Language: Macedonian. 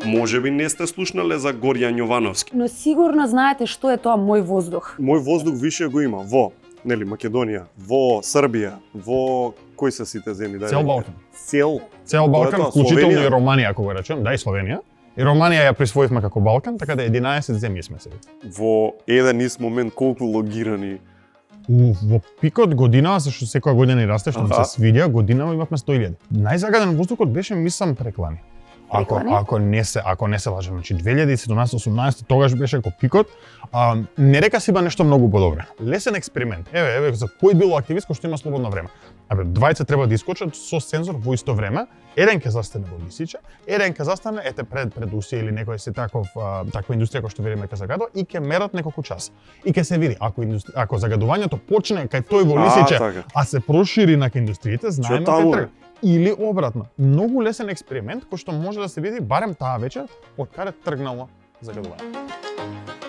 Можеби не сте слушнале за Горјан Јовановски. Но сигурно знаете што е тоа мој воздух. Мој воздух више го има во Македонија, во Србија, во кои се сите земји? Цел Балкан. Цел Балкан, тоа, вклучително Словенија? и Романија, ако го речем, да и Словенија. И Романија ја присвоивме како Балкан, така да 11 земји сме сега. Во еден ист момент колку логирани. Во пикот година, зашто секоја година ни расте, што ми Аха. се свиѓа, година имавме 100.000. Најзагаден воздухот беше, мислам, преклани. Ако не се лажам, значи 2017-18 тогаш беше како пикот. Не река си ба нешто многу подобро. Лесен експеримент. Еве за кој било активист кој што има слободно време. Двајца треба да искочат со сензор во исто време. Еден ќе застане во Лисиче, еден ќе застане пред Усија или некој се таква индустрија кој што видиме ка загадува и ќе мерат неколку часа. И ќе се види ако загадувањето почне кај тој во Лисиче, така. а се прошири на индустриите, знаеме таму кај е. трга. Или обратно. Многу лесен експеримент кој што може да се види барем таа вечер од каде тргнало загадување.